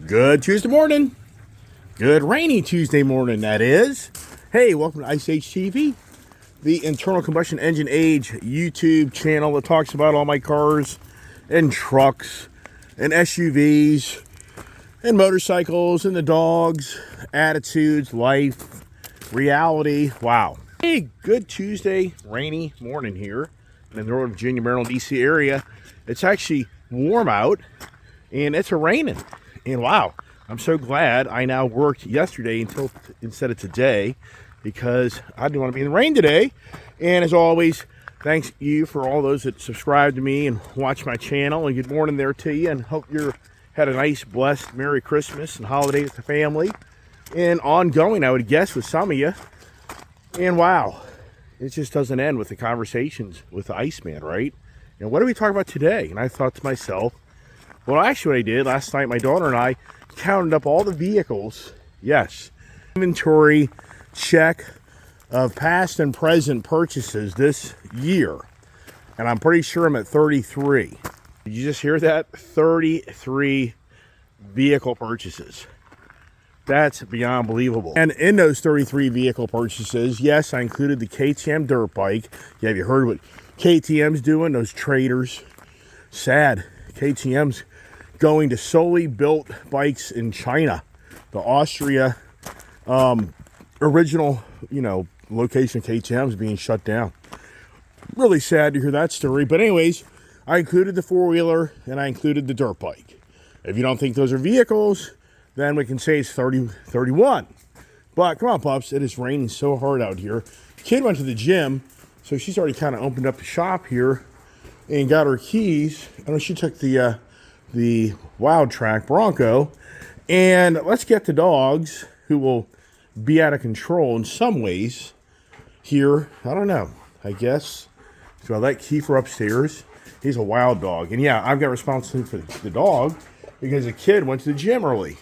Good Tuesday morning. Good rainy Tuesday morning, that is. Hey, welcome to Ice Age TV, the internal combustion engine age YouTube channel that talks about all my cars and trucks and SUVs and motorcycles and the dogs, attitudes, life, reality. Wow. Hey, good Tuesday, rainy morning here in the Northern Virginia, Maryland, DC area. It's actually warm out and it's raining. And wow, I'm so glad I now worked yesterday instead of today, because I didn't want to be in the rain today. And as always, thanks you for all those that subscribe to me and watch my channel. And good morning there to you. And hope you had a nice, blessed, Merry Christmas and holiday with the family. And ongoing, I would guess, with some of you. And wow, it just doesn't end with the conversations with the Iceman, right? And what do we talk about today? And I thought to myself, well, actually what I did last night, my daughter and I counted up all the vehicles. Yes, inventory check of past and present purchases this year. And I'm pretty sure I'm at 33. Did you just hear that? 33 vehicle purchases. That's beyond believable. And in those 33 vehicle purchases, yes, I included the KTM dirt bike. Yeah, have you heard what KTM's doing? Those traders. Sad. KTM's going to solely built bikes in China. The Austria original, location of KTM is being shut down. Really sad to hear that story. But anyways, I included the four-wheeler and I included the dirt bike. If you don't think those are vehicles, then we can say it's 31. But come on, pups, it is raining so hard out here. Kid went to the gym, so she's already kind of opened up the shop here and got her keys. I know she took the Wild Track Bronco. And let's get the dogs, who will be out of control in some ways here. I don't know, I guess. So I let Kiefer upstairs. He's a wild dog. And yeah, I've got responsibility for the dog because the kid went to the gym early,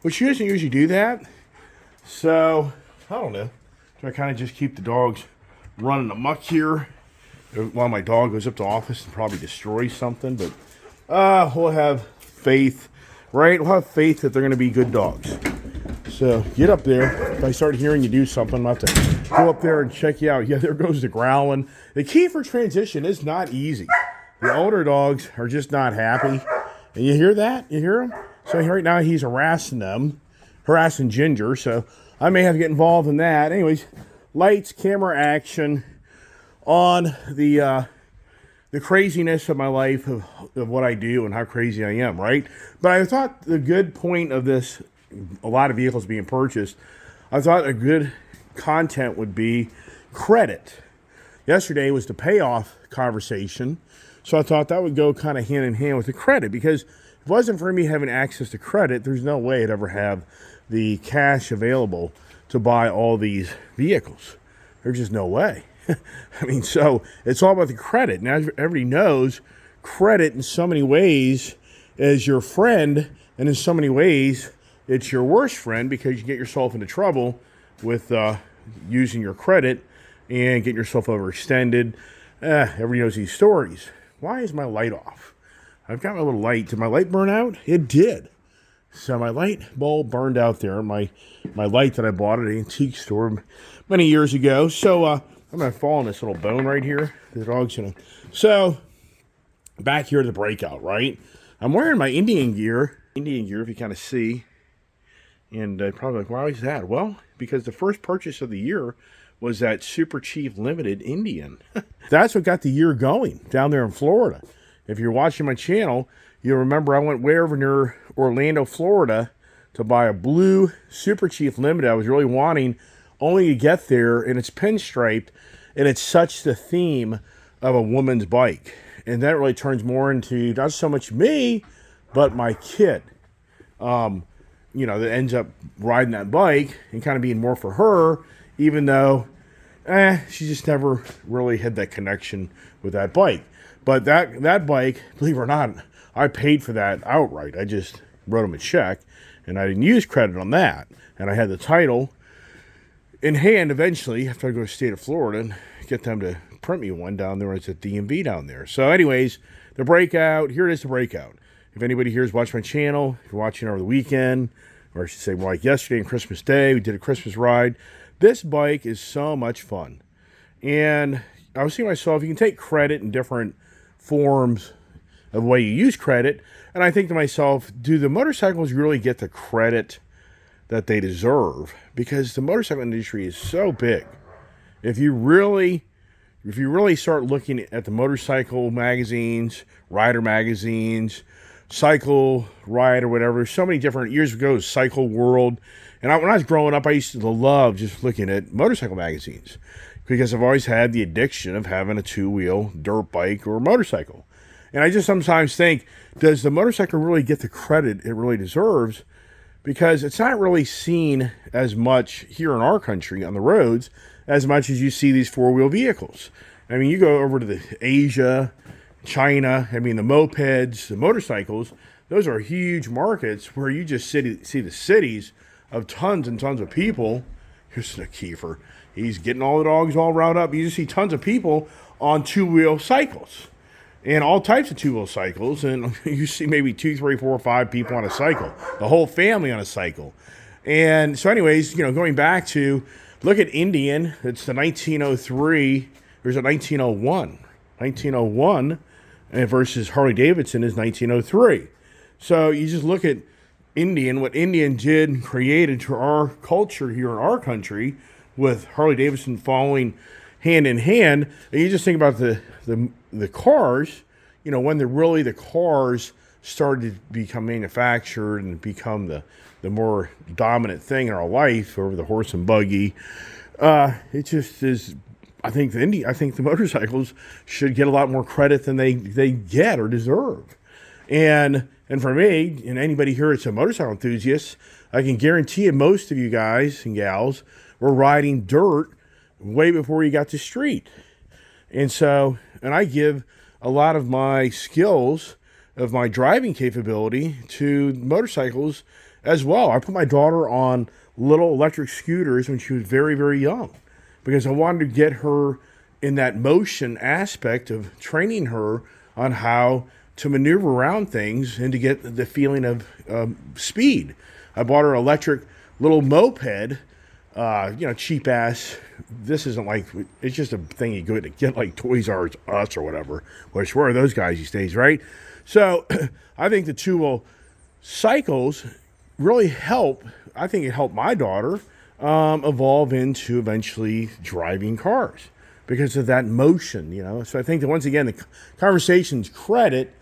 which she doesn't usually do that. So, I don't know. So I kind of just keep the dogs running amok here while my dog goes up to office and probably destroys something. But we'll have faith, right? We'll have faith that they're going to be good dogs. So get up there. If I start hearing you do something, I'm going to have to go up there and check you out. Yeah, there goes the growling. The key for transition is not easy. The older dogs are just not happy. And you hear that? You hear him? So right now he's harassing Ginger. So I may have to get involved in that. Anyways, lights, camera, action on the craziness of my life, of what I do and how crazy I am, right? But I thought the good point of this, a lot of vehicles being purchased, I thought a good content would be credit. Yesterday was the payoff conversation, so I thought that would go kind of hand in hand with the credit, because if it wasn't for me having access to credit, there's no way I'd ever have the cash available to buy all these vehicles. There's just no way. I mean, so it's all about the credit. Now, everybody knows credit in so many ways is your friend, and in so many ways it's your worst friend, because you get yourself into trouble with using your credit and getting yourself overextended. Everybody knows these stories. Why is my light off? I've got my little light. Did my light burn out? It did. So my light bulb burned out there. My light that I bought at an antique store many years ago. So I'm going to fall on this little bone right here. The dog's going to... So back here to the breakout, right? I'm wearing my Indian gear, if you kind of see. And probably like, why is that? Well, because the first purchase of the year was that Super Chief Limited Indian. That's what got the year going down there in Florida. If you're watching my channel, you'll remember I went way over near Orlando, Florida to buy a blue Super Chief Limited. I was really wanting, only to get there, and it's pinstriped, and it's such the theme of a woman's bike. And that really turns more into not so much me, but my kid. That ends up riding that bike and kind of being more for her, even though she just never really had that connection with that bike. But that bike, believe it or not, I paid for that outright. I just wrote him a check, and I didn't use credit on that. And I had the title in hand eventually after I go to the state of Florida and get them to print me one down there. It's at DMV down there. So anyways, the breakout, here it is, the breakout. if anybody here has watched my channel, if you're watching over the weekend, or I should say more like yesterday and Christmas Day, we did a Christmas ride. This bike is so much fun. And I was thinking to myself, you can take credit in different forms of the way you use credit. And I think to myself, do the motorcycles really get the credit that they deserve? Because the motorcycle industry is so big. If you really start looking at the motorcycle magazines, rider magazines, Cycle Ride or whatever, so many different, years ago, Cycle World. And when I was growing up, I used to love just looking at motorcycle magazines because I've always had the addiction of having a two-wheel dirt bike or motorcycle. And I just sometimes think, does the motorcycle really get the credit it really deserves? Because it's not really seen as much here in our country on the roads as much as you see these four-wheel vehicles. I mean, you go over to the Asia, China, I mean, the mopeds, the motorcycles, those are huge markets where you just see the cities of tons and tons of people. Here's the Kiefer. He's getting all the dogs all riled up. You just see tons of people on two-wheel cycles and all types of two-wheel cycles. And you see maybe 2, 3, 4, 5 people on a cycle, the whole family on a cycle. And so anyways, going back to, look at Indian. It's the 1903. There's a 1901. 1901 versus Harley Davidson is 1903. So you just look at Indian, what Indian did and created to our culture here in our country with Harley Davidson following hand in hand. And you just think about the cars, when the cars started to become manufactured and become the more dominant thing in our life over the horse and buggy. It just is. I think the motorcycles should get a lot more credit than they get or deserve. And for me, and anybody here that's a motorcycle enthusiast, I can guarantee you most of you guys and gals were riding dirt way before you got to street. And I give a lot of my skills of my driving capability to motorcycles as well. I put my daughter on little electric scooters when she was very, very young, because I wanted to get her in that motion aspect of training her on how to maneuver around things and to get the feeling of speed. I bought her an electric little moped, cheap ass. This isn't like, it's just a thing you go to get like Toys R Us or whatever, which where are those guys these days, right? So I think the two-wheel cycles really help. I think it helped my daughter evolve into eventually driving cars because of that motion, So I think that once again, the conversation's credit,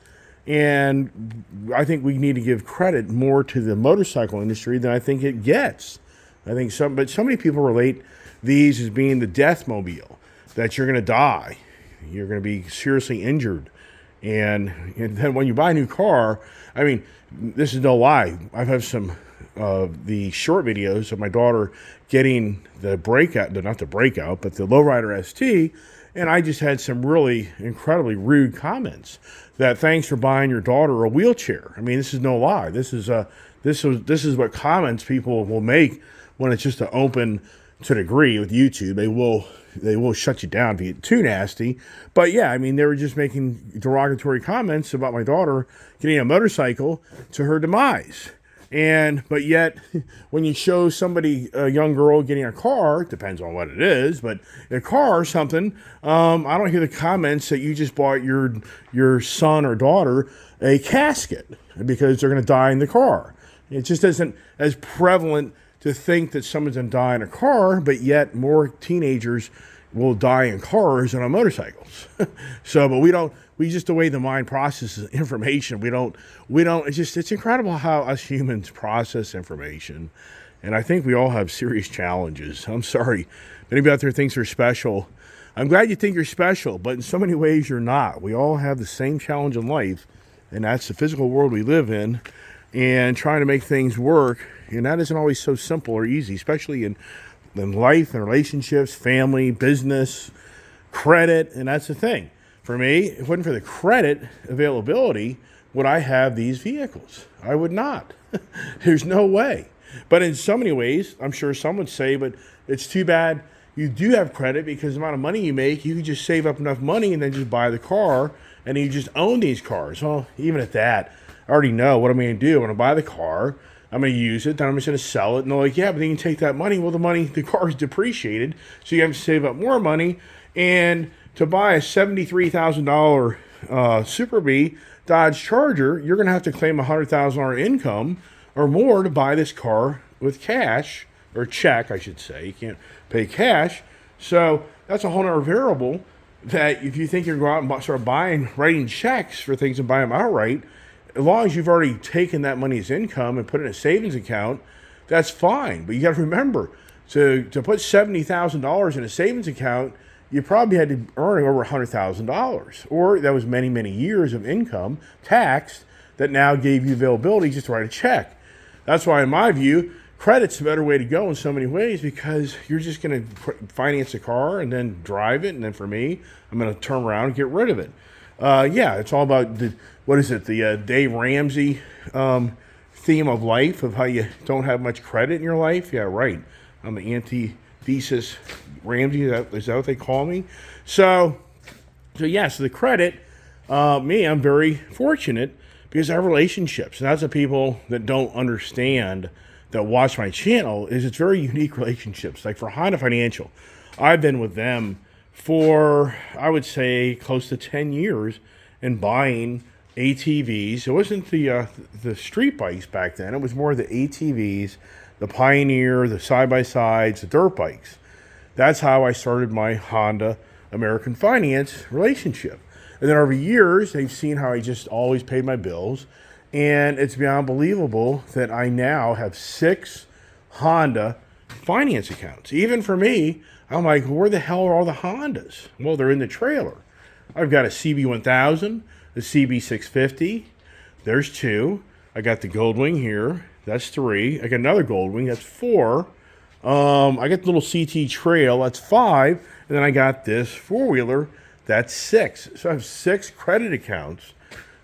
and I think we need to give credit more to the motorcycle industry than I think it gets. But so many people relate these as being the death mobile, that you're going to die, you're going to be seriously injured. And then when you buy a new car, I mean, this is no lie. I've had some the short videos of my daughter getting the breakout, not the breakout, but the Lowrider ST, and I just had some really incredibly rude comments that thanks for buying your daughter a wheelchair. I mean, this is no lie. This is what comments people will make when it's just an open to a degree with YouTube. They will shut you down if you get too nasty. But yeah, I mean, they were just making derogatory comments about my daughter getting a motorcycle to her demise. But yet, when you show somebody, a young girl getting a car, it depends on what it is, but a car or something, I don't hear the comments that you just bought your son or daughter a casket because they're going to die in the car. It just isn't as prevalent to think that someone's going to die in a car, but yet more teenagers will die in cars than on motorcycles. But the way the mind processes information, it's incredible how us humans process information. And I think we all have serious challenges. I'm sorry. If anybody out there thinks they're special, I'm glad you think you're special, but in so many ways you're not. We all have the same challenge in life, and that's the physical world we live in and trying to make things work. And that isn't always so simple or easy, especially in life and relationships, family, business, credit. And that's the thing. For me, if it wasn't for the credit availability, would I have these vehicles? I would not. There's no way. But in so many ways, I'm sure some would say, but it's too bad you do have credit, because the amount of money you make, you can just save up enough money and then just buy the car and you just own these cars. Well, even at that, I already know what I'm going to do. I'm going to buy the car. I'm going to use it. Then I'm just going to sell it. And they're like, yeah, but then you take that money. Well, the car is depreciated. So you have to save up more money. And to buy a $73,000 Super B Dodge Charger, you're going to have to claim $100,000 income or more to buy this car with cash, or check, I should say. You can't pay cash. So that's a whole other variable that if you think you're going to go out and start writing checks for things and buy them outright, as long as you've already taken that money as income and put it in a savings account, that's fine. But you got to remember, to put $70,000 in a savings account, you probably had to earn over $100,000, or that was many, many years of income taxed that now gave you availability just to write a check. That's why, in my view, credit's a better way to go in so many ways, because you're just going to finance a car and then drive it, and then for me, I'm going to turn around and get rid of it. Yeah, it's all about the Dave Ramsey theme of life, of how you don't have much credit in your life. Yeah, right. I'm the antithesis Ramsey. Is that what they call me? So the credit, I'm very fortunate because I have relationships. And that's the people that don't understand, that watch my channel, is it's very unique relationships. Like for Honda Financial, I've been with them for, I would say, close to 10 years and buying ATVs. It wasn't the street bikes back then. It was more the ATVs, the Pioneer, the side-by-sides, the dirt bikes. That's how I started my Honda American Finance relationship. And then over years, they've seen how I just always paid my bills. And it's beyond believable that I now have 6 Honda finance accounts. Even for me, I'm like, where the hell are all the Hondas? Well, they're in the trailer. I've got a CB1000, the CB650. There's 2. I got the Goldwing here. That's 3. I got another Goldwing. That's 4. I got the little CT Trail. That's 5. And then I got this 4-wheeler. That's 6. So I have 6 credit accounts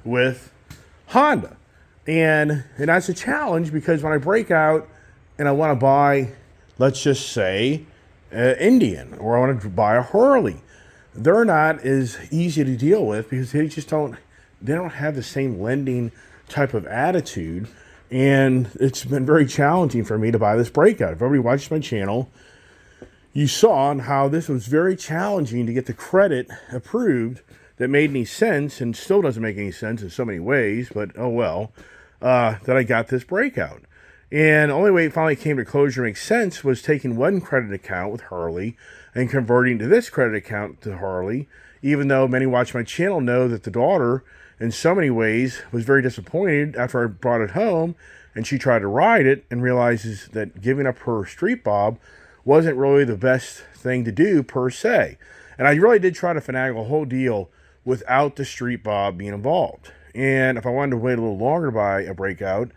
with Honda. And that's a challenge, because when I break out and I want to buy, let's just say, Indian, or I want to buy a Harley, they're not as easy to deal with, because they don't have the same lending type of attitude. And it's been very challenging for me to buy this breakout. If everybody watched my channel, you saw how this was very challenging to get the credit approved that made any sense, and still doesn't make any sense in so many ways, but oh well, that I got this breakout. And the only way it finally came to closure makes sense was taking one credit account with Harley and converting to this credit account to Harley, even though many watch my channel know that the daughter, in so many ways, was very disappointed after I brought it home, and she tried to ride it and realizes that giving up her Street Bob wasn't really the best thing to do per se. And I really did try to finagle a whole deal without the Street Bob being involved. And if I wanted to wait a little longer to buy a breakout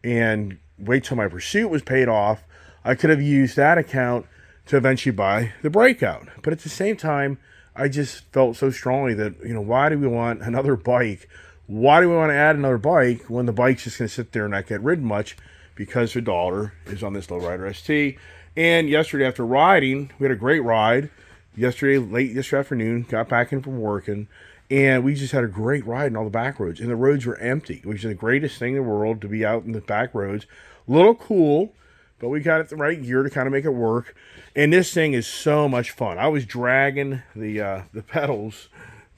and wait till my Pursuit was paid off, I could have used that account to eventually buy the breakout. But at the same time, I just felt so strongly that, why do we want another bike? Why do we want to add another bike when the bike's just going to sit there and not get ridden much, because her daughter is on this Lowrider ST. And yesterday, after riding, we had a great ride. Late yesterday afternoon, got back in from working, and we just had a great ride in all the back roads. And the roads were empty, which is the greatest thing in the world, to be out in the back roads. A little cool, but we got it the right gear to kind of make it work. And this thing is so much fun. I was dragging the pedals,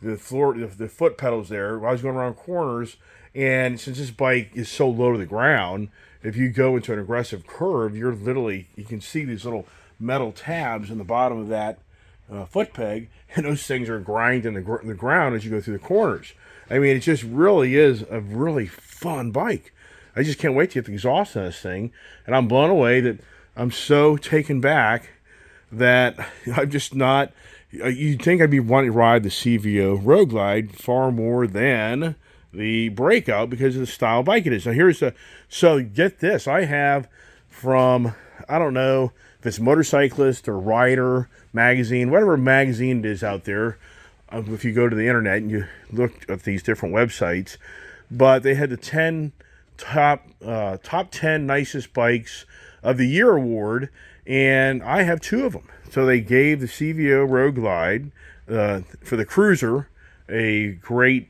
the foot pedals there. I was going around corners, and since this bike is so low to the ground, if you go into an aggressive curve, you can see these little metal tabs in the bottom of that foot peg, and those things are grinding the ground as you go through the corners. I mean, it just really is a really fun bike. I just can't wait to get the exhaust on this thing, and I'm blown away that I'm so taken back that I'm just not. You'd think I'd be wanting to ride the CVO Road Glide far more than the breakout because of the style bike it is. So get this. I have from, I don't know if it's Motorcyclist or Rider magazine, whatever magazine it is out there, if you go to the internet and you look at these different websites, but they had the top 10 nicest bikes of the year award, and I have 2 of them. So they gave the CVO Road Glide for the Cruiser a great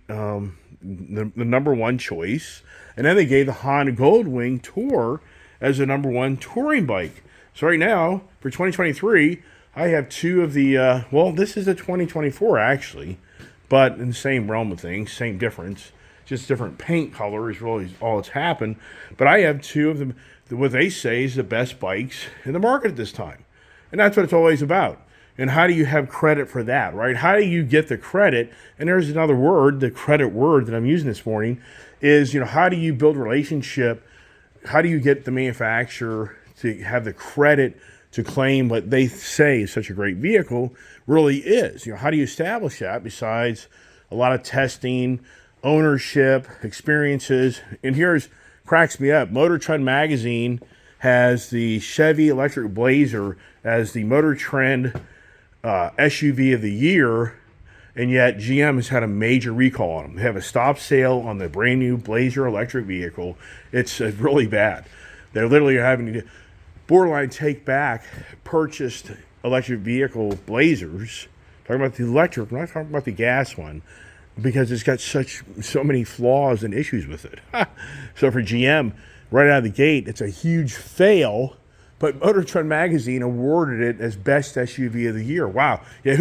the number one choice. And then they gave the Honda Goldwing Tour as the number one touring bike. So right now, for 2023, I have two of the, this is a 2024 actually, but in the same realm of things, same difference. Just different paint color is really all that's happened. But I have two of them, what they say is the best bikes in the market at this time. And that's what it's always about. And how do you have credit for that, right? How do you get the credit? And there's another word, the credit word that I'm using this morning is, how do you build relationship? How do you get the manufacturer to have the credit to claim what they say is such a great vehicle really is? How do you establish that besides a lot of testing, ownership, experiences? And cracks me up. Motor Trend magazine has the Chevy Electric Blazer as the Motor Trend SUV of the year, and yet GM has had a major recall on them. They have a stop sale on the brand new Blazer electric vehicle. It's really bad. They're literally having to borderline take back purchased electric vehicle Blazers. Talking about the electric, we're not talking about the gas one, because it's got so many flaws and issues with it. So for GM, right out of the gate, it's a huge fail. But Motor Trend magazine awarded it as best SUV of the year. Wow. Yeah,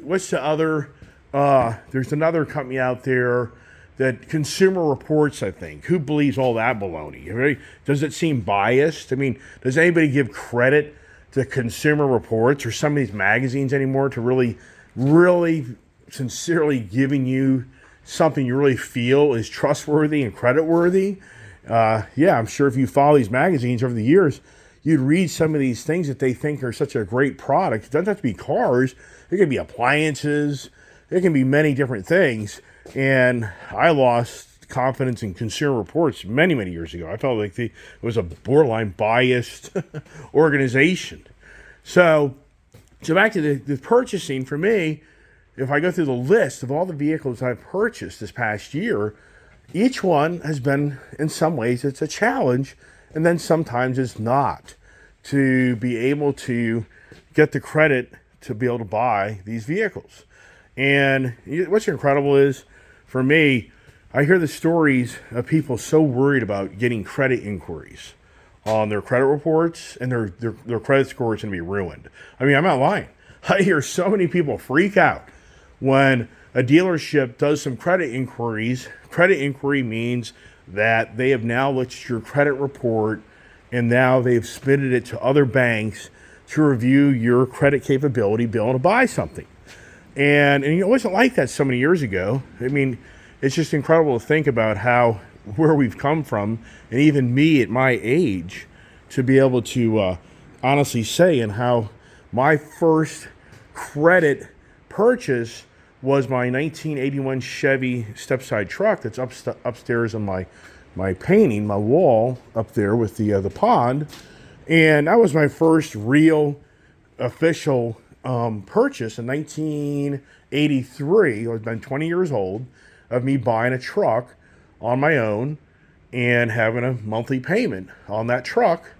what's the other? There's another company out there that Consumer Reports, I think. Who believes all that baloney? Right? Does it seem biased? I mean, does anybody give credit to Consumer Reports or some of these magazines anymore to really, really sincerely giving you something you really feel is trustworthy and creditworthy? I'm sure if you follow these magazines over the years, you'd read some of these things that they think are such a great product. It doesn't have to be cars. It can be appliances. It can be many different things. And I lost confidence in Consumer Reports many, many years ago. I felt like it was a borderline biased organization. So back to the purchasing for me, if I go through the list of all the vehicles I've purchased this past year, each one has been, in some ways, it's a challenge, and then sometimes it's not, to be able to get the credit to be able to buy these vehicles. And what's incredible is, for me, I hear the stories of people so worried about getting credit inquiries on their credit reports, and their credit score is going to be ruined. I mean, I'm not lying. I hear so many people freak out when a dealership does some credit inquiries. Credit inquiry means that they have now looked at your credit report, and now they've submitted it to other banks to review your credit capability, be able to buy something. And it wasn't like that so many years ago. I mean, it's just incredible to think about where we've come from, and even me at my age, to be able to honestly say, and how my first credit purchase was my 1981 Chevy stepside truck that's upstairs on my painting, my wall up there with the pond. And that was my first real official purchase in 1983. I was been 20 years old, of me buying a truck on my own and having a monthly payment on that truck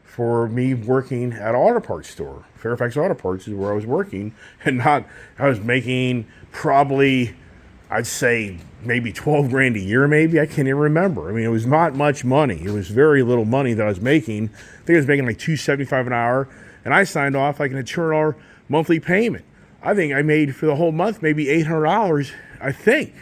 for me working at an auto parts store. Fairfax Auto Parts is where I was working, and I was making probably, I'd say maybe 12 grand a year, maybe. I can't even remember. I mean, it was not much money. It was very little money that I was making. I think I was making like $275 an hour, and I signed off like a $200 monthly payment. I think I made for the whole month maybe $800, I think.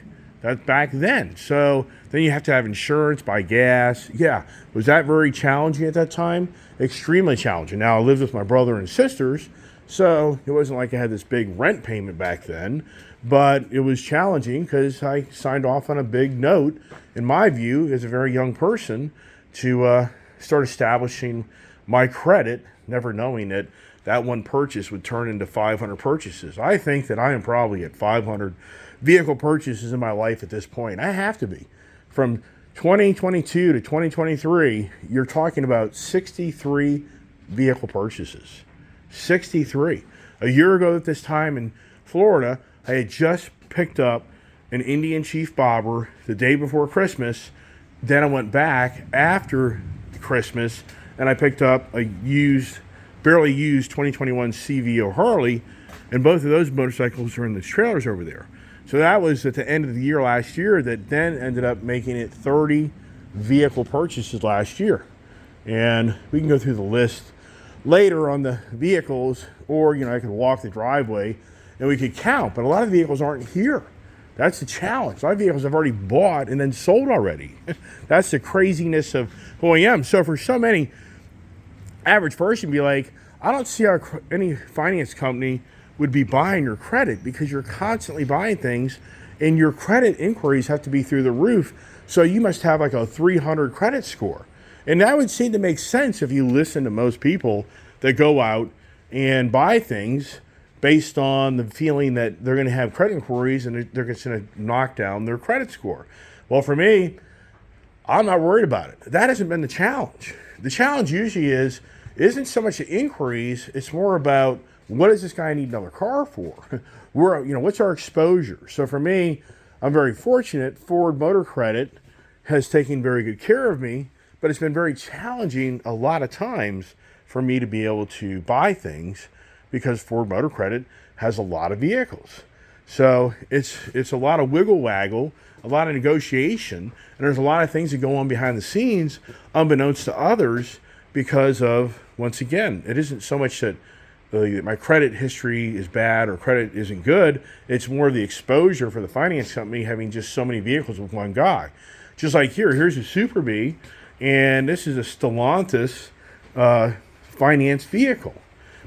That's back then. So then you have to have insurance, buy gas. Yeah. Was that very challenging at that time? Extremely challenging. Now, I lived with my brother and sisters, so it wasn't like I had this big rent payment back then, but it was challenging because I signed off on a big note, in my view, as a very young person, to start establishing my credit, never knowing that one purchase would turn into 500 purchases. I think that I am probably at 500 vehicle purchases in my life at this point. I have to be. From 2022 to 2023, you're talking about 63 vehicle purchases. 63. A year ago at this time in Florida, I had just picked up an Indian Chief Bobber the day before Christmas. Then I went back after Christmas and I picked up a barely used 2021 CVO Harley, and both of those motorcycles are in the trailers over there. So that was at the end of the year last year that then ended up making it 30 vehicle purchases last year. And we can go through the list later on the vehicles, or I could walk the driveway and we could count, but a lot of the vehicles aren't here. That's the challenge. A lot of vehicles I've already bought and then sold already. That's the craziness of who I am. So for so many, average person be like, I don't see how any finance company would be buying your credit, because you're constantly buying things and your credit inquiries have to be through the roof. So you must have like a 300 credit score. And that would seem to make sense if you listen to most people that go out and buy things based on the feeling that they're going to have credit inquiries and they're just going to knock down their credit score. Well, for me, I'm not worried about it. That hasn't been the challenge. The challenge usually isn't so much the inquiries, it's more about, what does this guy need another car for? What's our exposure? So for me, I'm very fortunate. Ford Motor Credit has taken very good care of me, but it's been very challenging a lot of times for me to be able to buy things, because Ford Motor Credit has a lot of vehicles. So it's a lot of wiggle waggle, a lot of negotiation, and there's a lot of things that go on behind the scenes unbeknownst to others, because of, once again, it isn't so much that my credit history is bad or credit isn't good. It's more the exposure for the finance company having just so many vehicles with one guy. Just like here's a Super Bee, and this is a Stellantis finance vehicle.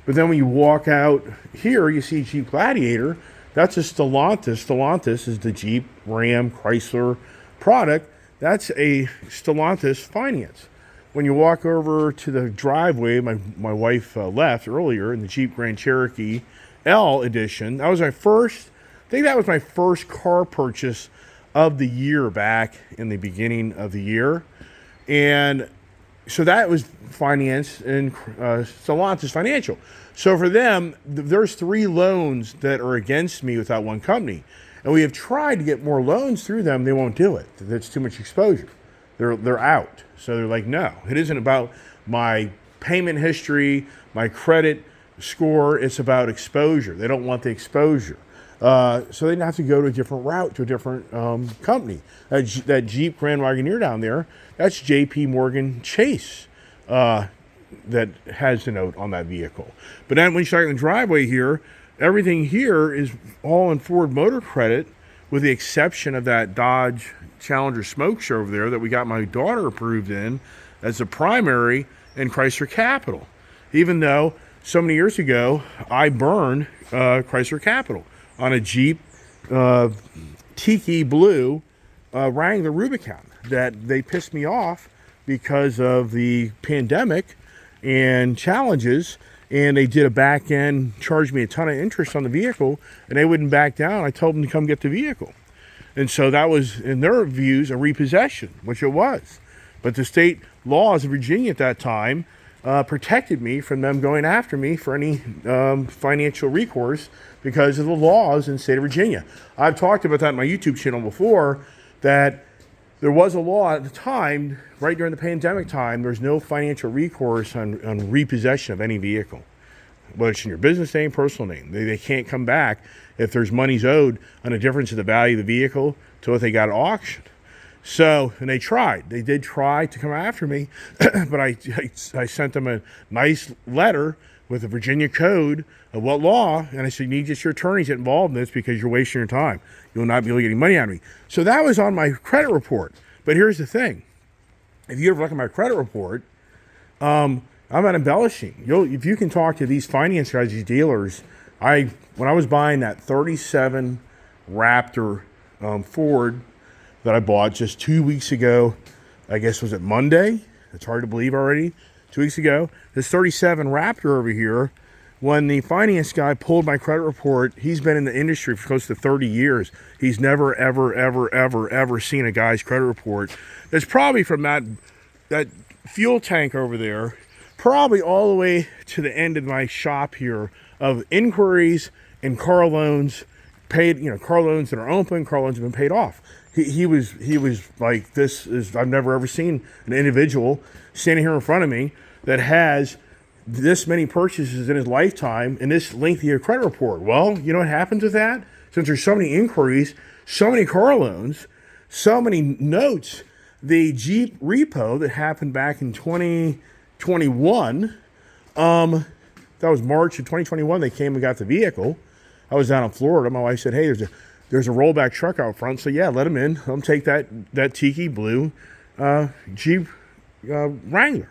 But then when you walk out here, you see Jeep Gladiator. That's a Stellantis. Stellantis is the Jeep, Ram, Chrysler product. That's a Stellantis finance. When you walk over to the driveway, my wife left earlier in the Jeep Grand Cherokee L edition. That was I think that was my first car purchase of the year back in the beginning of the year. And so that was financed in Stellantis Financial. So for them, there's 3 loans that are against me with that one company. And we have tried to get more loans through them. They won't do it. That's too much exposure. They're out. So they're like, no, it isn't about my payment history, my credit score. It's about exposure. They don't want the exposure. So they'd have to go to a different route, to a different company. That Jeep Grand Wagoneer down there, that's JP Morgan Chase that has the note on that vehicle. But then when you start in the driveway here, everything here is all in Ford Motor Credit, with the exception of that Dodge Challenger Smoke Show over there that we got my daughter approved in as a primary in Chrysler Capital. Even though so many years ago, I burned Chrysler Capital on a Jeep Tiki Blue Wrangler Rubicon, that they pissed me off because of the pandemic and challenges, and they did a back end, charged me a ton of interest on the vehicle, and they wouldn't back down. I told them to come get the vehicle. And so that was, in their views, a repossession, which it was. But the state laws of Virginia at that time protected me from them going after me for any financial recourse because of the laws in the state of Virginia. I've talked about that on my YouTube channel before, that there was a law at the time, right during the pandemic time, there's no financial recourse on repossession of any vehicle, whether it's in your business name, personal name. They can't come back if there's money's owed on a difference of the value of the vehicle to what they got at auction. So, and they tried. They did try to come after me, but I sent them a nice letter with a Virginia code of what law, and I said, you need just your attorneys to get involved in this because you're wasting your time. You'll not be able to get any money out of me. So that was on my credit report. But here's the thing. If you ever look at my credit report, I'm not embellishing. If you can talk to these finance guys, these dealers, when I was buying that 37 Raptor Ford that I bought just 2 weeks ago, I guess, was it Monday? It's hard to believe already. 2 weeks ago, this 37 Raptor over here, when the finance guy pulled my credit report, he's been in the industry for close to 30 years. He's never, ever, ever, ever, ever seen a guy's credit report. It's probably from that fuel tank over there, probably all the way to the end of my shop here of inquiries and car loans paid, car loans that are open, car loans have been paid off. He was like, I've never ever seen an individual standing here in front of me that has this many purchases in his lifetime and this lengthy a credit report. Well, you know what happens with that? It's since there's so many inquiries, so many car loans, so many notes, the Jeep repo that happened back in 2021, that was March of 2021, they came and got the vehicle. I was down in Florida. My wife said, hey, there's a rollback truck out front. So yeah, let them in. Let them take that tiki blue Jeep Wrangler.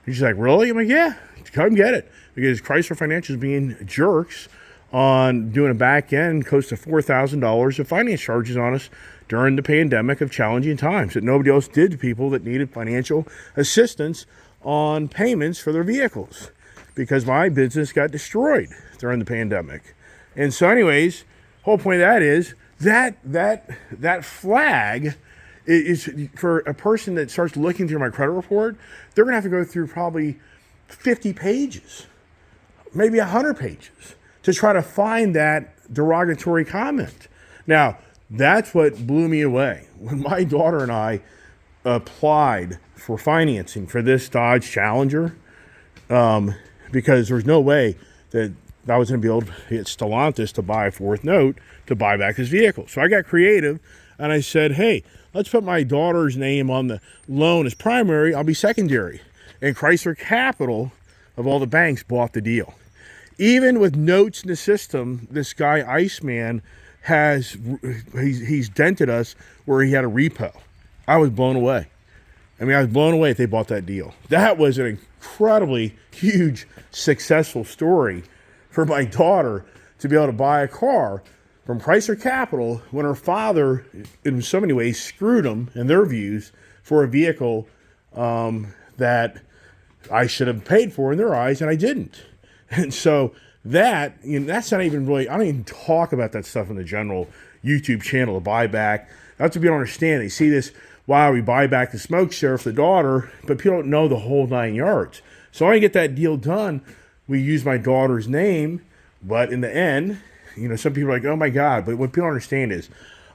And she's like, really? I'm like, yeah, come get it. Because Chrysler Financial is being jerks on doing a back end close to $4,000 of finance charges on us during the pandemic of challenging times that nobody else did to people that needed financial assistance on payments for their vehicles, because my business got destroyed during the pandemic. And so anyways, whole point of that is that flag is for a person that starts looking through my credit report, they're going to have to go through probably 50 pages, maybe 100 pages to try to find that derogatory comment. Now, that's what blew me away. When my daughter and I applied for financing for this Dodge Challenger, because there's no way that I was going to be able to get Stellantis to buy a fourth note to buy back this vehicle. So I got creative and I said, hey, let's put my daughter's name on the loan as primary. I'll be secondary. And Chrysler Capital, of all the banks, bought the deal. Even with notes in the system, this guy Iceman he's dented us where he had a repo. I was blown away. I was blown away if they bought that deal. That was an incredibly huge, successful story for my daughter to be able to buy a car from Chrysler Capital when her father, in so many ways, screwed them, in their views, for a vehicle that I should have paid for in their eyes, and I didn't. And so that's not even really, I don't even talk about that stuff in the general YouTube channel, the buyback. That's what people don't understand. They see this, wow, we buy back the smoke share for the daughter, but people don't know the whole 9 yards. So when I get that deal done, we use my daughter's name, but in the end, some people are like, oh my God, but what people don't understand is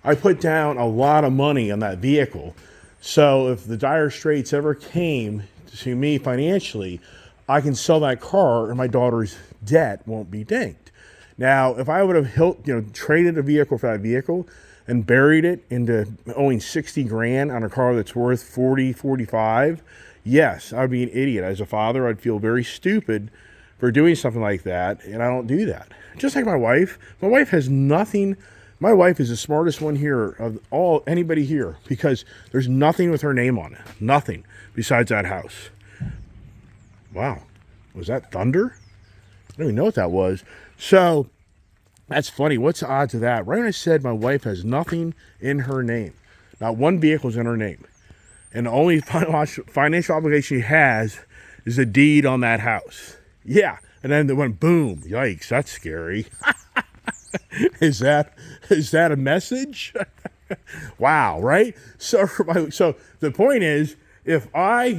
I put down a lot of money on that vehicle. So if the dire straits ever came to me financially, I can sell that car and my daughter's debt won't be dinged. Now, if I would have traded a vehicle for that vehicle and buried it into owing 60 grand on a car that's worth 40, 45, yes, I'd be an idiot. As a father, I'd feel very stupid for doing something like that, and I don't do that. Just like my wife. My wife has nothing. My wife is the smartest one here of anybody here, because there's nothing with her name on it. Nothing besides that house. Wow. Was that thunder? I don't even know what that was. So that's funny. What's the odds of that? Right when I said my wife has nothing in her name, not one vehicle's in her name, and the only financial obligation she has is a deed on that house. Yeah. And then it went boom. Yikes. That's scary. Is that a message? Wow. Right. So the point is, if I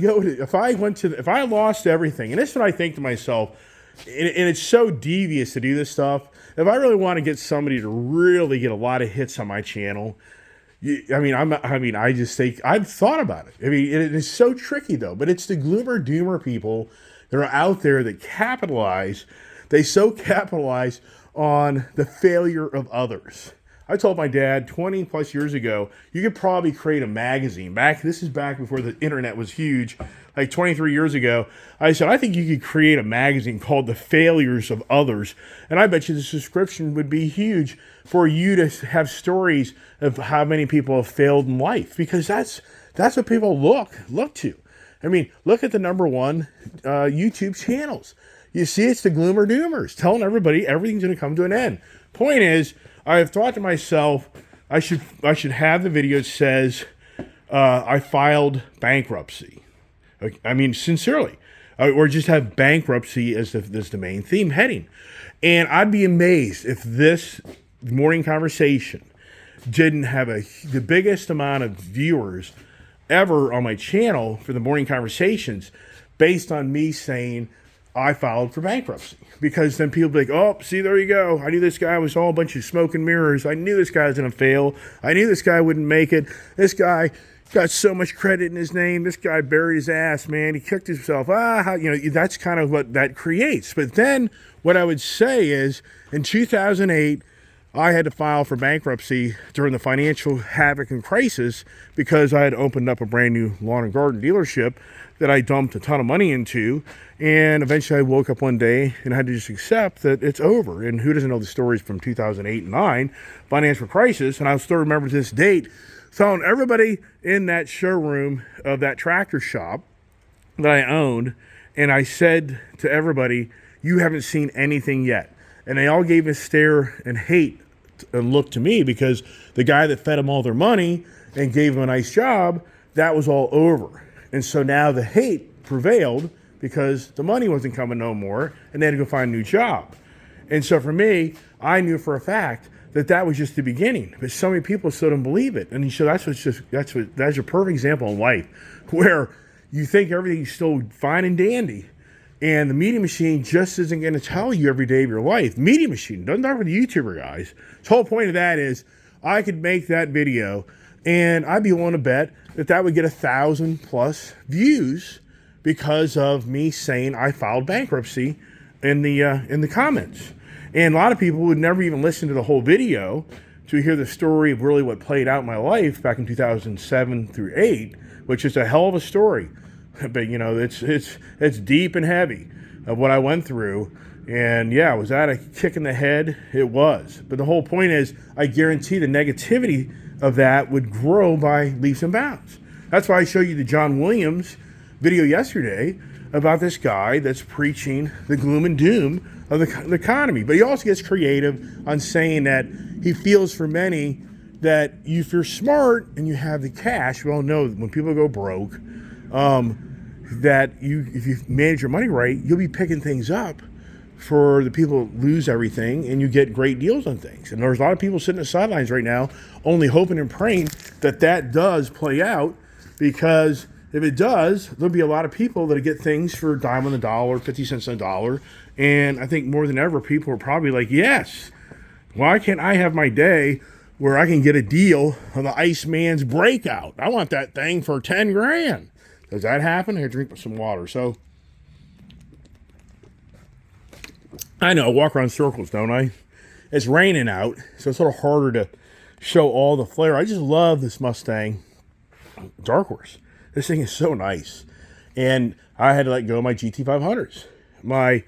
lost everything, and this is what I think to myself, and it's so devious to do this stuff. If I really want to get somebody to really get a lot of hits on my channel, I just think I've thought about it. It is so tricky though, but it's the gloomer doomer people that are out there that capitalize. They so capitalize on the failure of others. I told my dad 20 plus years ago, you could probably create a magazine. This is back before the internet was huge, like 23 years ago. I said, I think you could create a magazine called The Failures of Others. And I bet you the subscription would be huge for you to have stories of how many people have failed in life, because that's what people look to. Look at the number one YouTube channels. You see, it's the gloomer doomers telling everybody everything's going to come to an end. Point is, I've thought to myself, I should have the video that says I filed bankruptcy. Sincerely, or just have bankruptcy as the main theme heading. And I'd be amazed if this morning conversation didn't have the biggest amount of viewers ever on my channel for the morning conversations, based on me saying I filed for bankruptcy. Because then people be like, oh, see, there you go. I knew this guy was all a bunch of smoke and mirrors. I knew this guy was going to fail. I knew this guy wouldn't make it. This guy got so much credit in his name. This guy buried his ass, man. He kicked himself. That's kind of what that creates. But then what I would say is, in 2008, I had to file for bankruptcy during the financial havoc and crisis because I had opened up a brand new lawn and garden dealership that I dumped a ton of money into. And eventually I woke up one day and had to just accept that it's over. And who doesn't know the stories from 2008 and 9, financial crisis. And I still remember this date telling everybody in that showroom of that tractor shop that I owned, and I said to everybody, you haven't seen anything yet. And they all gave a stare and hate and look to me, because the guy that fed them all their money and gave them a nice job, that was all over. And so now the hate prevailed because the money wasn't coming no more, and they had to go find a new job. And so for me, I knew for a fact that that was just the beginning, but so many people still don't believe it. And so that's a perfect example in life where you think everything's still fine and dandy, and the media machine just isn't going to tell you every day of your life. Media machine doesn't talk with the YouTuber guys. The whole point of that is I could make that video, and I'd be willing to bet that that would get 1,000+ views because of me saying I filed bankruptcy in the comments. And a lot of people would never even listen to the whole video to hear the story of really what played out in my life back in 2007 through 8, which is a hell of a story. But you know, it's deep and heavy of what I went through. And yeah, was that a kick in the head? It was. But the whole point is, I guarantee the negativity of that would grow by leaps and bounds. That's why I showed you the John Williams video yesterday about this guy that's preaching the gloom and doom of the economy. But he also gets creative on saying that he feels for many that if you're smart and you have the cash, we all know when people go broke, that if you manage your money right, you'll be picking things up for the people who lose everything, and you get great deals on things. And there's a lot of people sitting at the sidelines right now only hoping and praying that that does play out, because if it does, there'll be a lot of people that get things for a dime on the dollar, 50 cents on the dollar. And I think more than ever, people are probably like, yes, why can't I have my day where I can get a deal on the Iceman's breakout? I want that thing for 10 grand. Does that happen? I drink some water. So I know, I walk around circles, don't I? It's raining out, so it's a little harder to show all the flair. I just love this Mustang Dark Horse. This thing is so nice. And I had to let go of my GT500s. My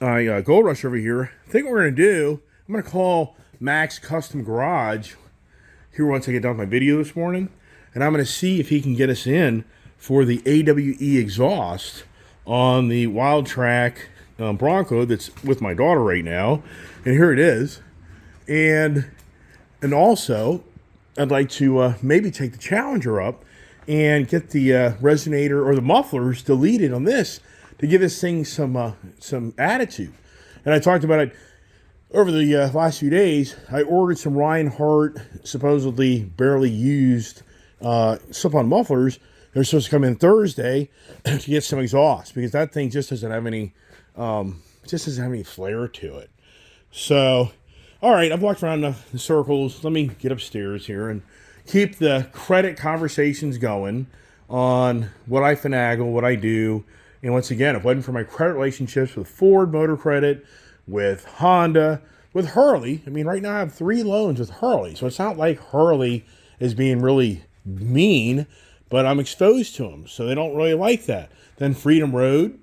Gold Rush over here, I think what we're going to do, I'm going to call Max Custom Garage here once I get done with my video this morning. And I'm going to see if he can get us in for the AWE exhaust on the Wild Track Bronco that's with my daughter right now. And here it is. And also, I'd like to maybe take the Challenger up and get the resonator or the mufflers deleted on this to give this thing some attitude. And I talked about it over the last few days. I ordered some Reinhardt, supposedly barely used slip-on mufflers. They're supposed to come in Thursday to get some exhaust, because that thing just doesn't have any flair to it. So, all right, I've walked around the circles. Let me get upstairs here and keep the credit conversations going on what I finagle, what I do. And once again, if it wasn't for my credit relationships with Ford Motor Credit, with Honda, with Hurley, I mean, right now I have 3 loans with Hurley. So it's not like Hurley is being really mean, but I'm exposed to them, so they don't really like that. Then Freedom Road,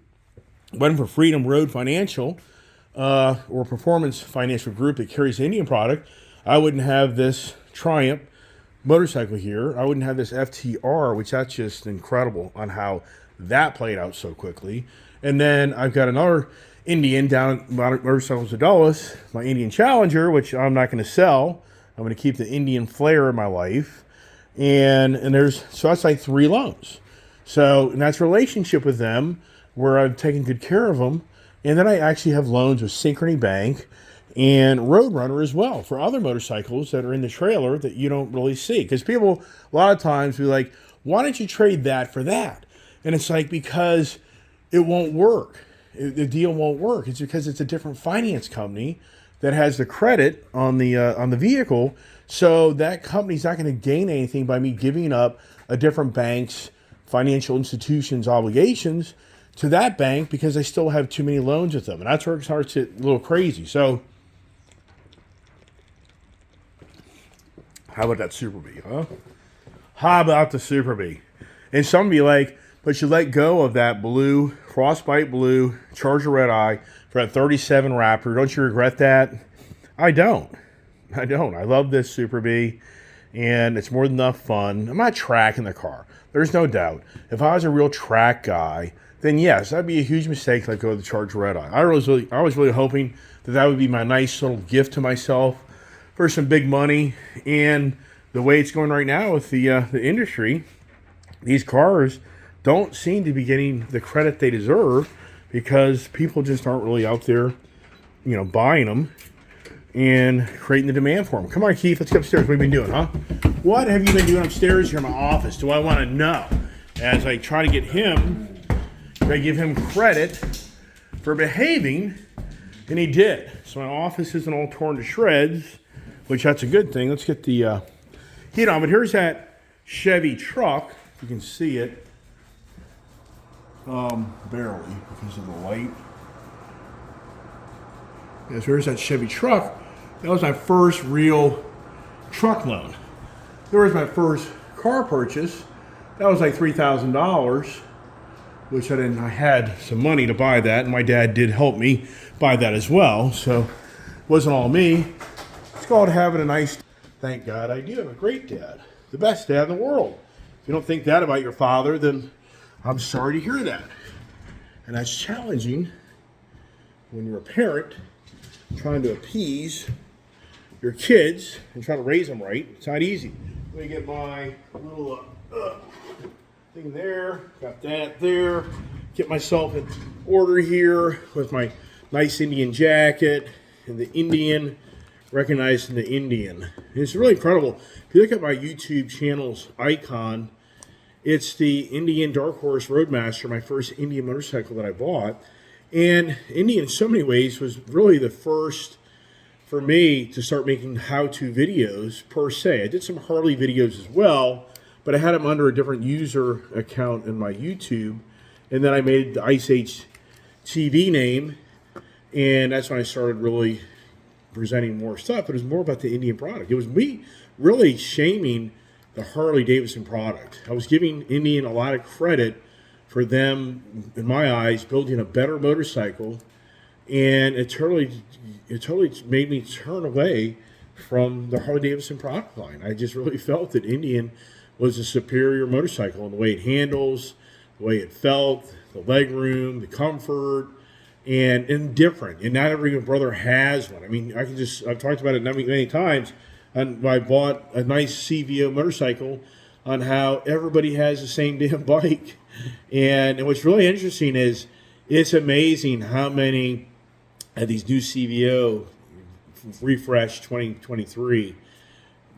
wasn't for Freedom Road Financial or Performance Financial Group that carries the Indian product, I wouldn't have this Triumph motorcycle here. I wouldn't have this FTR, which that's just incredible on how that played out so quickly. And then I've got another Indian down at Motorcycles of Dulles, my Indian Challenger, which I'm not going to sell. I'm going to keep the Indian flair in my life. And so that's like 3 loans. So, and that's a relationship with them where I've taken good care of them. And then I actually have loans with Synchrony Bank and Roadrunner as well for other motorcycles that are in the trailer that you don't really see. Because people, a lot of times, be like, why don't you trade that for that? And it's like, because it won't work. The deal won't work. It's because it's a different finance company that has the credit on the vehicle. So that company's not going to gain anything by me giving up a different bank's financial institution's obligations to that bank, because I still have too many loans with them. And that's where it starts to get a little crazy. So How about that Super Bee, huh? How about the Super Bee? And some be like, but you let go of that blue, Frostbite blue, Charger Red Eye for that 37 Raptor. Don't you regret that? I don't. I don't. I love this Super Bee, and it's more than enough fun. I'm not tracking the car. There's no doubt. If I was a real track guy, then yes, that'd be a huge mistake to let go of the Charger Red Eye. I was really hoping that would be my nice little gift to myself for some big money. And the way it's going right now with the industry, these cars don't seem to be getting the credit they deserve because people just aren't really out there, buying them and creating the demand for them. Come on, Keith, let's get upstairs. What have you been doing, huh? What have you been doing upstairs here in my office? Do I want to know? As I try to get him, I give him credit for behaving, and he did. So my office isn't all torn to shreds, which that's a good thing. Let's get the heat on. But here's that Chevy truck. If you can see it. Barely because of the light. Yes, here's that Chevy truck. That was my first real truck loan. There was my first car purchase. That was like $3,000, which I had some money to buy that, and my dad did help me buy that as well. So it wasn't all me. It's called having a nice. Thank God I do have a great dad, the best dad in the world. If you don't think that about your father, then I'm sorry to hear that. And that's challenging when you're a parent trying to appease your kids and trying to raise them right. It's not easy. Let me get my little thing there. Got that there. Get myself in order here with my nice Indian jacket and the Indian, recognizing the Indian. It's really incredible. If you look at my YouTube channel's icon, it's the Indian Dark Horse Roadmaster, my first Indian motorcycle that I bought. And Indian, in so many ways, was really the first for me to start making how-to videos per se. I did some Harley videos as well, but I had them under a different user account in my YouTube. And then I made the Ice Age TV name, and that's when I started really presenting more stuff. But it was more about the Indian product. It was me really shaming the Harley Davidson product. I was giving Indian a lot of credit for them, in my eyes, building a better motorcycle, and it totally made me turn away from the Harley Davidson product line. I just really felt that Indian was a superior motorcycle in the way it handles, the way it felt, the leg room, the comfort, and different. And not every brother has one. I mean, I've talked about it many times. And I bought a nice CVO motorcycle on how everybody has the same damn bike. And what's really interesting is it's amazing how many of these new CVO refresh 2023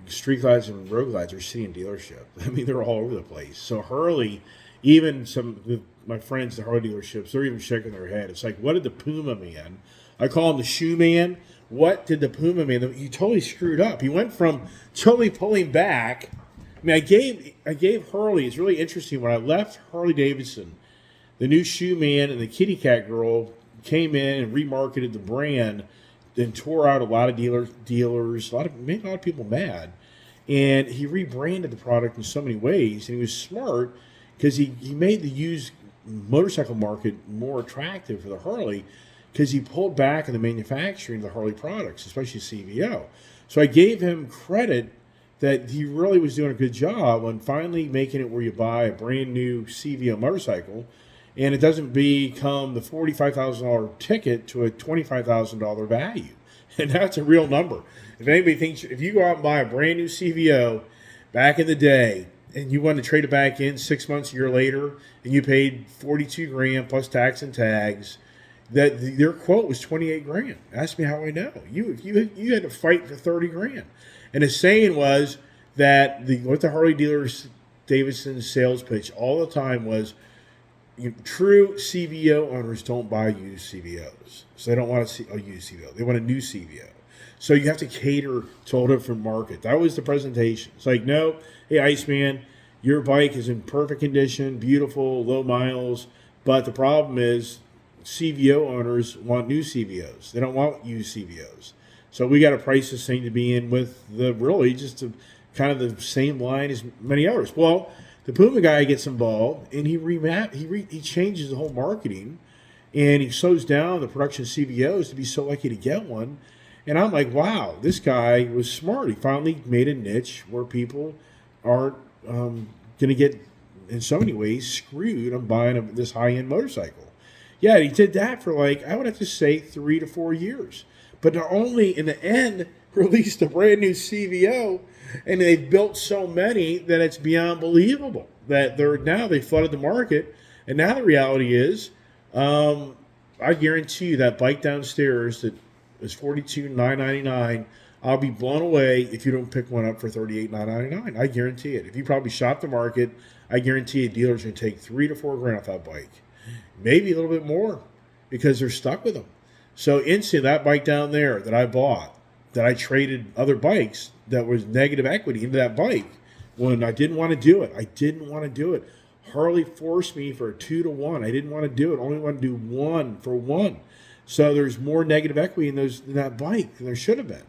Street Glides and Road Glides are sitting in dealership. I mean, they're all over the place. So Harley, even some of my friends at Harley dealerships, they're even shaking their head. It's like, what did the Puma man? I call him the shoe man. What did the Puma man? He totally screwed up. He went from totally pulling back. I mean, I gave Harley. It's really interesting. When I left Harley Davidson, the new shoe man and the kitty cat girl came in and remarketed the brand, then tore out a lot of dealers, made a lot of people mad. And he rebranded the product in so many ways. And he was smart because he made the used motorcycle market more attractive for the Harley, because he pulled back on the manufacturing of the Harley products, especially CVO. So I gave him credit that he really was doing a good job on finally making it where you buy a brand new CVO motorcycle, and it doesn't become the $45,000 ticket to a $25,000 value. And that's a real number. If anybody thinks, if you go out and buy a brand new CVO back in the day, and you want to trade it back in 6 months, a year later, and you paid $42,000 plus tax and tags, that their quote was $28,000. Ask me how I know. You had to fight for $30,000. And the saying was that what the Harley Davidson sales pitch all the time was, true CVO owners don't buy used CVOs. So they don't want a used CVO. They want a new CVO. So you have to cater to a different market. That was the presentation. It's like, no, hey, Iceman, your bike is in perfect condition, beautiful, low miles, but the problem is CVO owners want new CVOs. They don't want used CVOs. So we got to price this thing to be in with the really just to kind of the same line as many others. Well, the Puma guy gets involved and he changes the whole marketing, and he slows down the production of CVOs to be so lucky to get one. And I'm like, wow, this guy was smart. He finally made a niche where people aren't going to get, in so many ways, screwed on buying this high-end motorcycle. Yeah, he did that for I would have to say 3 to 4 years. But they're only, in the end, released a brand new CVO, and they've built so many that it's beyond believable. That they flooded the market, and now the reality is, I guarantee you that bike downstairs that is $42,999. I'll be blown away if you don't pick one up for $38,999. I guarantee it. If you probably shop the market, I guarantee you dealers are going to take $3 to $4 grand off that bike, maybe a little bit more, because they're stuck with them. So instantly, that bike down there that I bought, that I traded other bikes that was negative equity into that bike when I didn't want to do it. I didn't want to do it. Harley forced me for a 2-to-1. I didn't want to do it. I only want to do 1-for-1. So there's more negative equity in that bike than there should have been.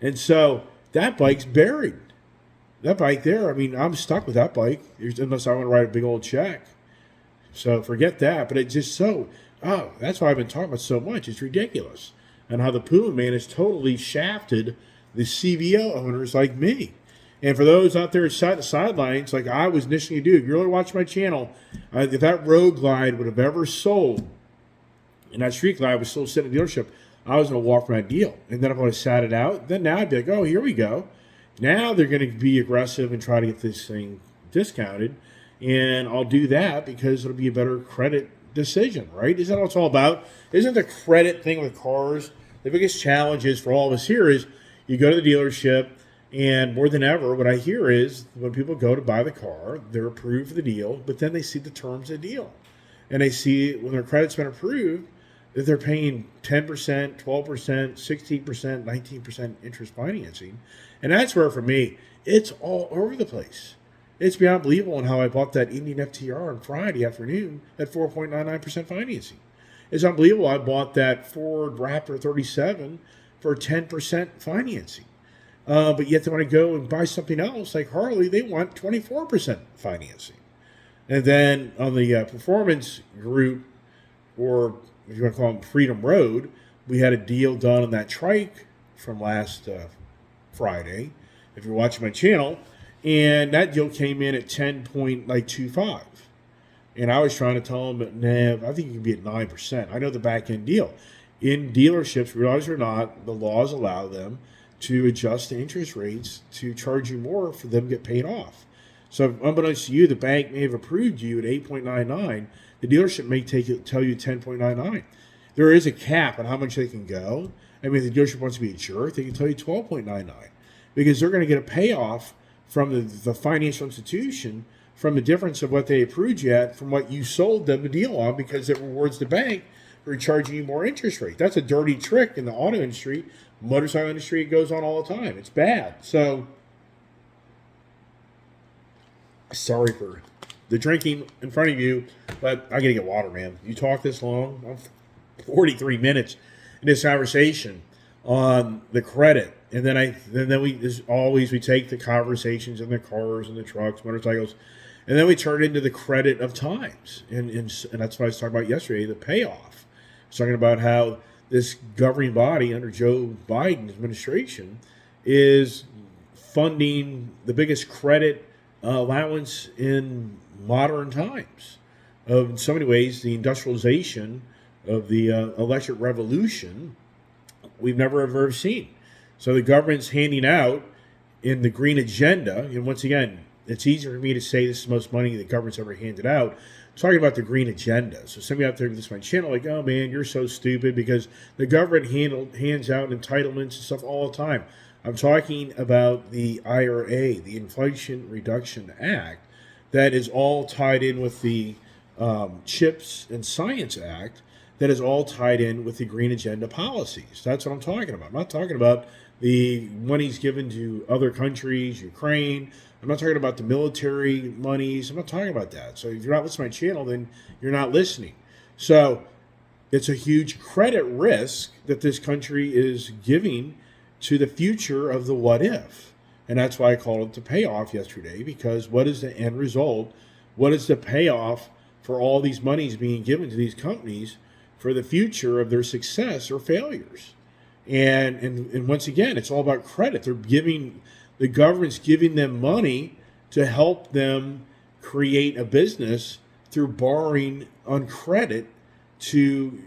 And so that bike's buried. That bike there, I mean, I'm stuck with that bike unless I want to write a big old check. So forget that. But it's just that's why I've been talking about so much. It's ridiculous. And how the Puma man has totally shafted the CVO owners like me. And for those out there at the sidelines, like I was initially do, if you really watch my channel, if that Road Glide would have ever sold, and that Street Glide was still sitting in the dealership, I was going to walk from that deal. And then if I would have sat it out, then now I'd be like, oh, here we go. Now they're going to be aggressive and try to get this thing discounted. And I'll do that because it'll be a better credit decision, right? Isn't that what it's all about? Isn't the credit thing with cars, the biggest challenge is for all of us here is you go to the dealership, and more than ever, what I hear is when people go to buy the car, they're approved for the deal, but then they see the terms of the deal. And they see when their credit's been approved that they're paying 10%, 12%, 16%, 19% interest financing. And that's where, for me, it's all over the place. It's beyond believable in how I bought that Indian FTR on Friday afternoon at 4.99% financing. It's unbelievable I bought that Ford Raptor 37 for 10% financing. But yet they want to go and buy something else like Harley, they want 24% financing. And then on the performance group, or if you want to call them Freedom Road, we had a deal done on that trike from last Friday, if you're watching my channel, and that deal came in at 10.25. And I was trying to tell them, nah, I think you can be at 9%. I know the back end deal. In dealerships, realize it or not, the laws allow them to adjust the interest rates to charge you more for them to get paid off. So unbeknownst to you, the bank may have approved you at 8.99. The dealership may tell you 10.99. There is a cap on how much they can go. I mean, if the dealership wants to be a jerk, they can tell you 12.99 because they're going to get a payoff from the financial institution from the difference of what they approved you at from what you sold them the deal on, because it rewards the bank for charging you more interest rate. That's a dirty trick in the auto industry, motorcycle industry. It goes on all the time. It's bad. So sorry for the drinking in front of you, but I gotta get water, man. You talk this long, I'm 43 minutes in this conversation on the credit, and then we as always we take the conversations in the cars and the trucks, motorcycles, and then we turn it into the credit of times, and that's what I was talking about yesterday, the payoff. I was talking about how this governing body under Joe Biden's administration is funding the biggest credit allowance in modern times. In so many ways, the industrialization of the electric revolution we've never ever seen. So the government's handing out in the green agenda, and once again, it's easier for me to say this is the most money the government's ever handed out. I'm talking about the green agenda. So somebody out there with this my channel like, oh man, you're so stupid because the government hands out entitlements and stuff all the time. I'm talking about the IRA, the Inflation Reduction Act, that is all tied in with the CHIPS and Science Act, that is all tied in with the green agenda policies. That's what I'm talking about. I'm not talking about the monies given to other countries, Ukraine. I'm not talking about the military monies. I'm not talking about that. So if you're not listening to my channel, then you're not listening. So it's a huge credit risk that this country is giving to the future of the what if. And that's why I called it the payoff yesterday, because what is the end result? What is the payoff for all these monies being given to these companies for the future of their success or failures? And once again, it's all about credit. The government's giving them money to help them create a business through borrowing on credit to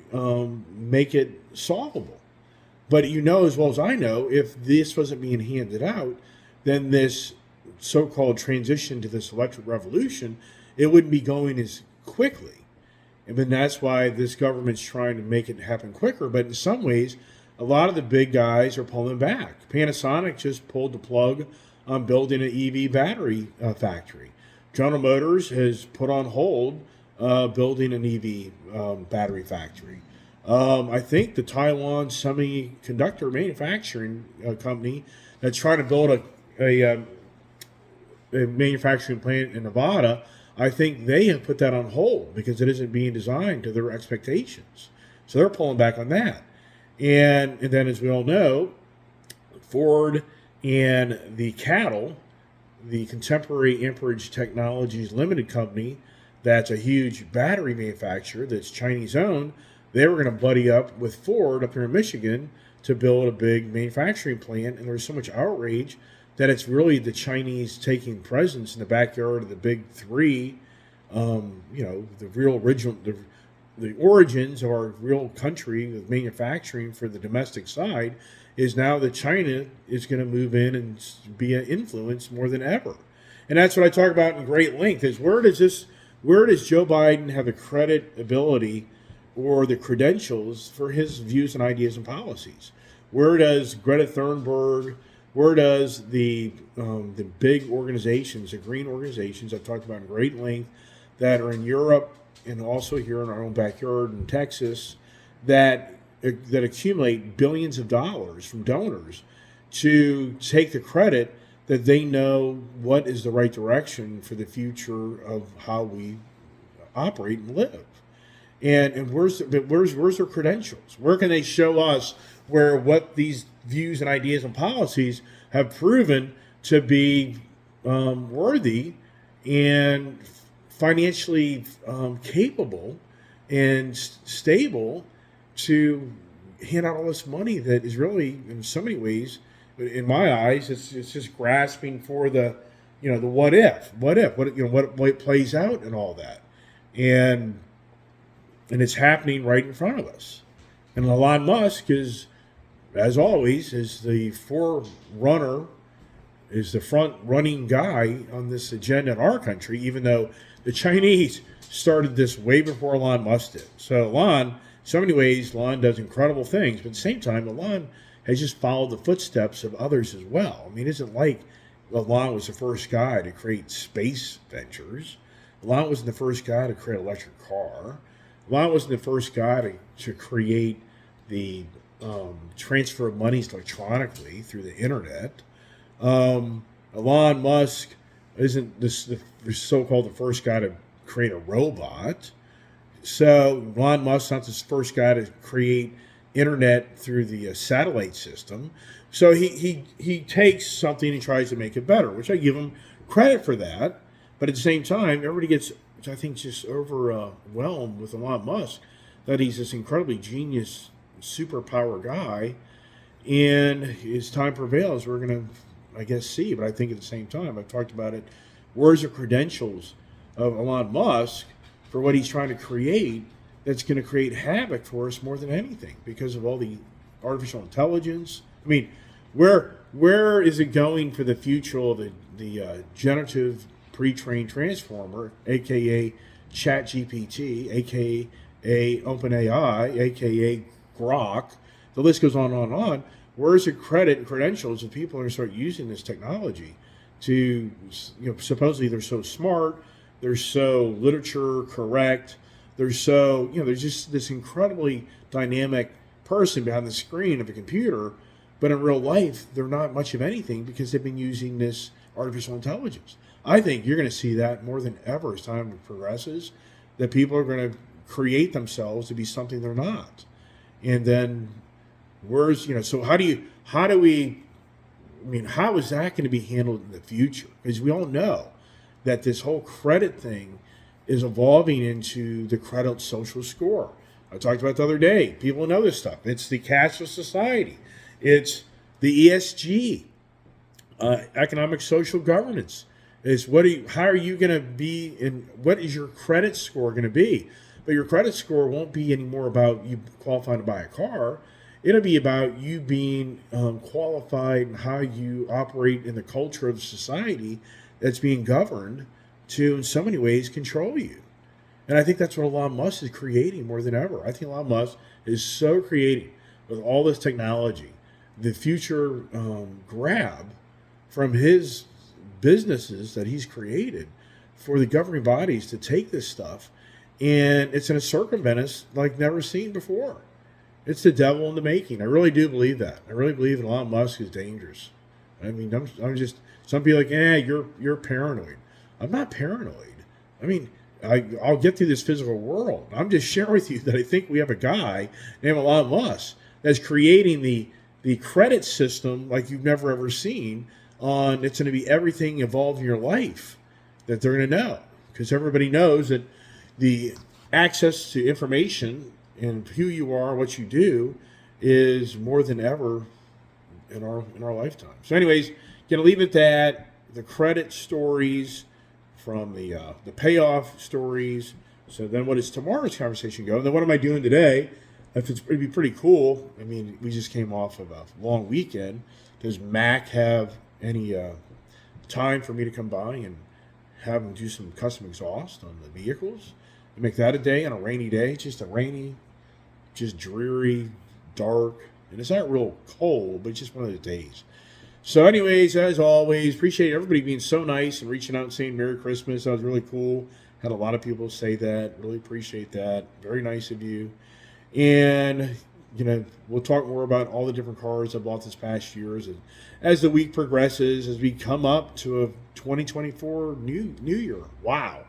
make it solvable. But you know as well as I know, if this wasn't being handed out, then this so-called transition to this electric revolution, it wouldn't be going as quickly. And then that's why this government's trying to make it happen quicker. But in some ways, a lot of the big guys are pulling back. Panasonic just pulled the plug on building an EV battery factory. General Motors has put on hold building an EV battery factory. I think the Taiwan Semiconductor Manufacturing Company that's trying to build a manufacturing plant in Nevada, I think they have put that on hold because it isn't being designed to their expectations. So they're pulling back on that. And then, as we all know, Ford and the CATL, the Contemporary Amperage Technologies Limited Company, that's a huge battery manufacturer that's Chinese owned, they were going to buddy up with Ford up here in Michigan to build a big manufacturing plant. And there's so much outrage that it's really the Chinese taking presence in the backyard of the big three, the real original, the origins of our real country of manufacturing for the domestic side is now that China is going to move in and be an influence more than ever. And that's what I talk about in great length is where does Joe Biden have the credibility or the credentials for his views and ideas and policies? Where does Greta Thunberg, where does the big organizations, the green organizations I've talked about in great length that are in Europe and also here in our own backyard in Texas that accumulate billions of dollars from donors to take the credit that they know what is the right direction for the future of how we operate and live. And where's their credentials? Where can they show us where what these views and ideas and policies have proven to be worthy and financially capable and stable to hand out all this money that is really, in so many ways, in my eyes, it's just grasping for the what plays out and all that, and it's happening right in front of us. And Elon Musk is, as always, is the forerunner, is the front running guy on this agenda in our country, even though the Chinese started this way before Elon Musk did. So Elon, so many ways, Elon does incredible things, but at the same time, Elon has just followed the footsteps of others as well. I mean, it isn't like Elon was the first guy to create space ventures. Elon wasn't the first guy to create an electric car. Elon wasn't the first guy to create the transfer of monies electronically through the internet. Elon Musk isn't the so-called the first guy to create a robot. So Elon Musk's not the first guy to create internet through the satellite system. So he takes something and tries to make it better, which I give him credit for that. But at the same time, everybody gets, I think, just overwhelmed with Elon Musk, that he's this incredibly genius, superpower guy. And as time prevails, we're going to, I guess, see. But I think at the same time, I've talked about it, where's the credentials of Elon Musk for what he's trying to create that's going to create havoc for us more than anything because of all the artificial intelligence? I mean, where is it going for the future of the generative pre-trained transformer, aka ChatGPT, aka OpenAI, aka Grok? The list goes on and on. Where's the credit and credentials of people who are going to start using this technology to, supposedly they're so smart, they're so literature correct, they're so, there's just this incredibly dynamic person behind the screen of a computer, but in real life, they're not much of anything because they've been using this artificial intelligence. I think you're going to see that more than ever as time progresses, that people are going to create themselves to be something they're not. And then so how do we I mean, how is that going to be handled in the future? Because we all know that this whole credit thing is evolving into the credit social score. I talked about the other day. People know this stuff. It's the cashless society. It's the ESG, economic social governance. Is how are you going to be, and what is your credit score going to be? But your credit score won't be anymore about you qualifying to buy a car. It'll be about you being qualified and how you operate in the culture of society that's being governed to, in so many ways, control you. And I think that's what Elon Musk is creating more than ever. I think Elon Musk is so creative with all this technology, the future grab from his businesses that he's created for the governing bodies to take this stuff, and it's going to circumvent us like never seen before. It's the devil in the making. I really do believe that. I really believe that Elon Musk is dangerous. I mean, I'm just, some people are like, you're paranoid. I'm not paranoid. I mean, I'll get through this physical world. I'm just sharing with you that I think we have a guy named Elon Musk that's creating the credit system like you've never ever seen. It's going to be everything involved in your life that they're going to know, because everybody knows that the access to information and who you are, what you do, is more than ever in our lifetime. So, anyways, gonna leave it at that. The credit stories from the payoff stories. So then, what does tomorrow's conversation go? And then, what am I doing today? It'd be pretty cool. I mean, we just came off of a long weekend. Does Mac have any time for me to come by and have them do some custom exhaust on the vehicles? And make that a day on a rainy day. Just a rainy, just dreary, dark, and it's not real cold, but it's just one of those days. So anyways, as always, appreciate everybody being so nice and reaching out and saying Merry Christmas. That was really cool. Had a lot of people say that. Really appreciate that. Very nice of you. And, we'll talk more about all the different cars I bought this past year as the week progresses, as we come up to a 2024 new year. Wow.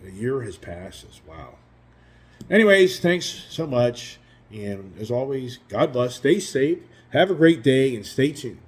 A year has passed us. Wow. Anyways, thanks so much. And as always, God bless. Stay safe. Have a great day and stay tuned.